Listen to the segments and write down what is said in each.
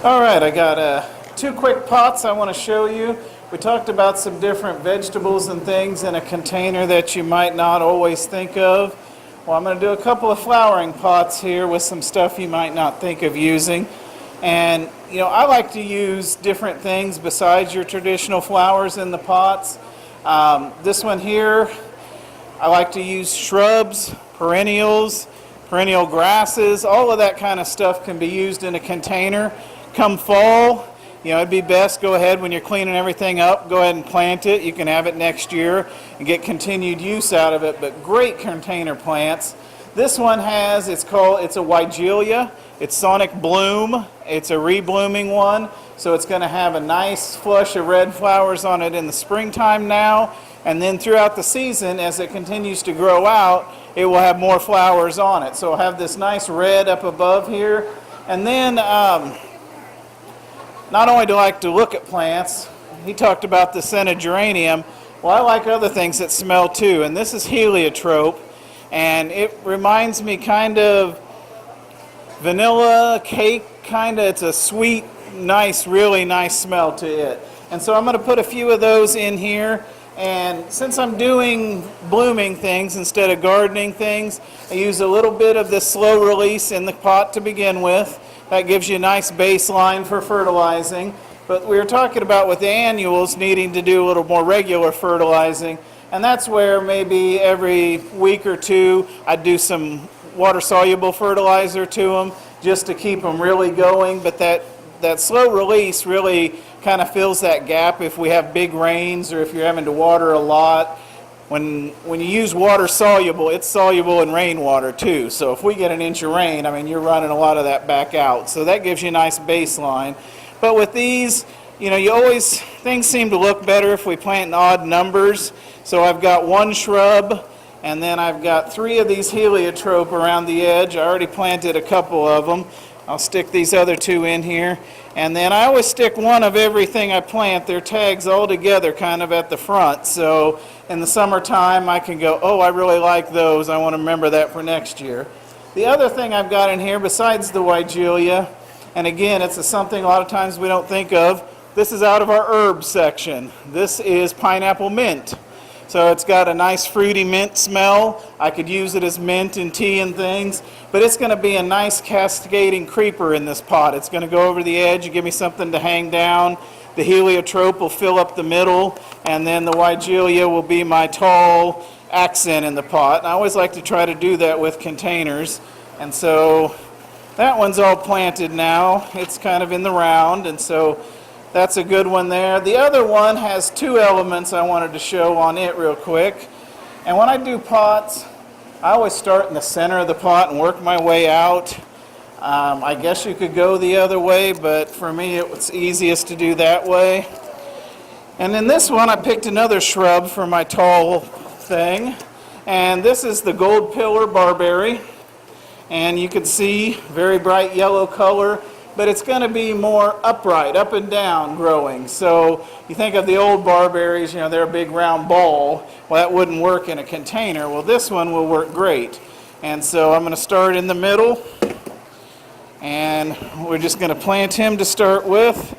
All right, I got two quick pots I want to show you. We talked about some different vegetables and things in a container that you might not always think of. Well, I'm going to do a couple of flowering pots here with some stuff you might not think of using. And, you know, I like to use different things besides your traditional flowers in the pots. This one here, I like to use shrubs, perennials, perennial grasses, all of that kind of stuff can be used in a container. Come fall, you know, it'd be best go ahead when you're cleaning everything up, go ahead and plant it. You can have it next year and get continued use out of it, but great container plants. This one has, it's a Weigelia. It's Sonic Bloom. It's a reblooming one, so it's going to have a nice flush of red flowers on it in the springtime now, and then throughout the season, as it continues to grow out, it will have more flowers on it. So it'll have this nice red up above here, and then not only do I like to look at plants, he talked about the scented geranium. Well, I like other things that smell too, and this is heliotrope, and it reminds me kind of vanilla cake, it's a sweet, nice, really nice smell to it. And so I'm going to put a few of those in here, and since I'm doing blooming things instead of gardening things, I use a little bit of this slow release in the pot to begin with. That gives you a nice baseline for fertilizing. But we were talking about with the annuals needing to do a little more regular fertilizing, and that's where maybe every week or two I'd do some water-soluble fertilizer to them just to keep them really going. But that slow release really kind of fills that gap if we have big rains or if you're having to water a lot. When you use water soluble, it's soluble in rainwater too. So if we get an inch of rain, I mean, you're running a lot of that back out. So that gives you a nice baseline. But with these, you know, things seem to look better if we plant in odd numbers. So I've got one shrub, and then I've got 3 of these heliotrope around the edge. I already planted a couple of them. I'll stick these other 2 in here. And then I always stick one of everything I plant. They're tags all together kind of at the front. So in the summertime I can go, oh, I really like those. I want to remember that for next year. The other thing I've got in here besides the Weigelia, and again, it's something a lot of times we don't think of, this is out of our herbs section. This is pineapple mint. So it's got a nice fruity mint smell. I could use it as mint and tea and things, but it's going to be a nice cascading creeper in this pot. It's going to go over the edge and give me something to hang down. The heliotrope will fill up the middle, and then the Weigelia will be my tall accent in the pot. And I always like to try to do that with containers. And so that one's all planted now. It's kind of in the round, and so that's a good one there. The other one has 2 elements I wanted to show on it real quick. And when I do pots, I always start in the center of the pot and work my way out. I guess you could go the other way, but for me it was easiest to do that way. And in this one I picked another shrub for my tall thing. And this is the gold pillar barberry. And you can see very bright yellow color, but it's going to be more upright, up and down growing. So you think of the old barberries, you know, they're a big round ball. Well, that wouldn't work in a container. Well, this one will work great. And so I'm going to start in the middle, and we're just going to plant him to start with.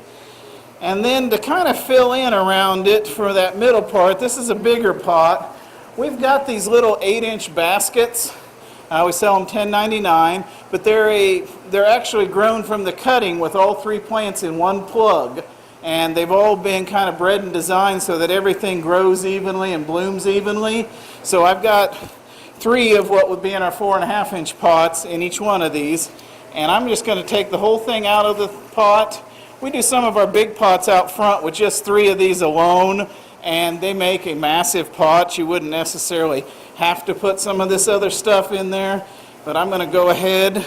And then to kind of fill in around it for that middle part, this is a bigger pot. We've got these little 8-inch baskets. We sell them $10.99, but they're actually grown from the cutting with all 3 plants in one plug, and they've all been kind of bred and designed so that everything grows evenly and blooms evenly. So I've got 3 of what would be in our 4.5-inch pots in each one of these, and I'm just going to take the whole thing out of the pot. We do some of our big pots out front with just 3 of these alone, and they make a massive pot. You wouldn't necessarily have to put some of this other stuff in there, but I'm going to go ahead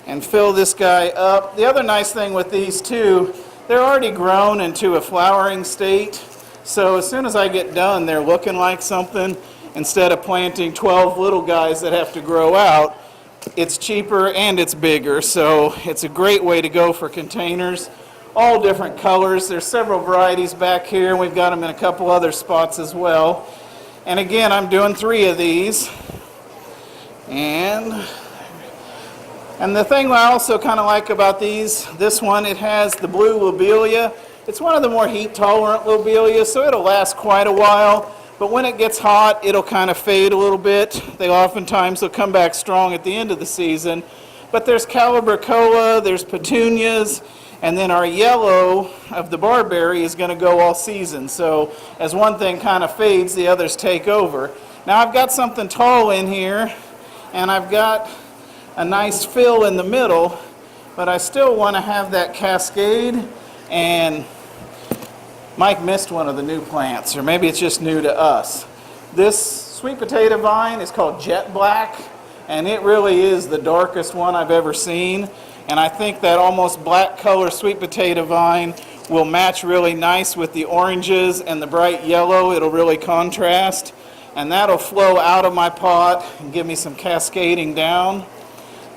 and fill this guy up. The other nice thing with these too, they're already grown into a flowering state, so as soon as I get done they're looking like something. Instead of planting 12 little guys that have to grow out, it's cheaper and it's bigger, so it's a great way to go for containers. All different colors. There's several varieties back here, and we've got them in a couple other spots as well. And again, I'm doing 3 of these. And the thing I also kind of like about this one, it has the blue lobelia. It's one of the more heat tolerant lobelia, so it'll last quite a while. But when it gets hot, it'll kind of fade a little bit. They oftentimes will come back strong at the end of the season. But there's calibrachoa, there's petunias, and then our yellow of the barberry is going to go all season. So as one thing kind of fades, the others take over. Now I've got something tall in here, and I've got a nice fill in the middle, but I still want to have that cascade. And Mike missed one of the new plants, or maybe it's just new to us. This sweet potato vine is called Jet Black, and it really is the darkest one I've ever seen. And I think that almost black color sweet potato vine will match really nice with the oranges and the bright yellow. It'll really contrast, and that'll flow out of my pot and give me some cascading down.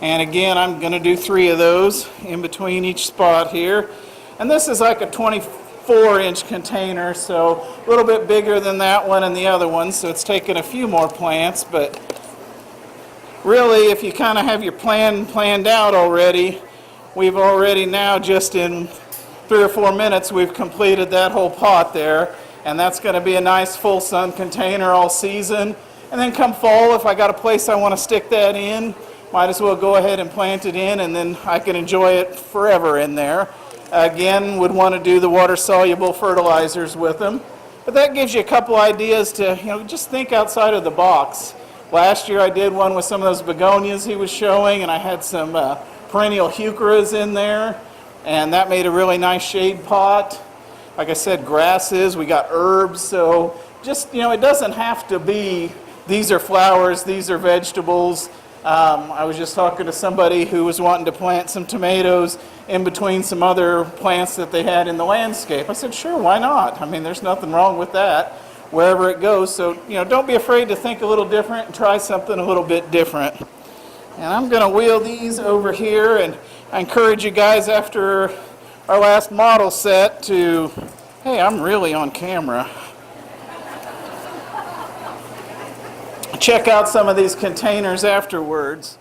And again, I'm going to do 3 of those in between each spot here. And this is like a 24-inch container, so a little bit bigger than that one and the other one, so it's taken a few more plants. But really, if you kind of have your plan planned out already, we've already now, just in 3 or 4 minutes, we've completed that whole pot there. And that's going to be a nice full sun container all season. And then come fall, if I got a place I want to stick that in, might as well go ahead and plant it in, and then I can enjoy it forever in there. Again, would want to do the water-soluble fertilizers with them. But that gives you a couple ideas to, just think outside of the box. Last year I did one with some of those begonias he was showing, and I had some perennial heucheras in there, and that made a really nice shade pot. Like I said, grasses, we got herbs, so just, it doesn't have to be, these are flowers, these are vegetables. I was just talking to somebody who was wanting to plant some tomatoes in between some other plants that they had in the landscape. I said, sure, why not? I mean, there's nothing wrong with that, wherever it goes. So, don't be afraid to think a little different and try something a little bit different. And I'm going to wheel these over here, and I encourage you guys after our last model set to, hey, I'm really on camera. Check out some of these containers afterwards.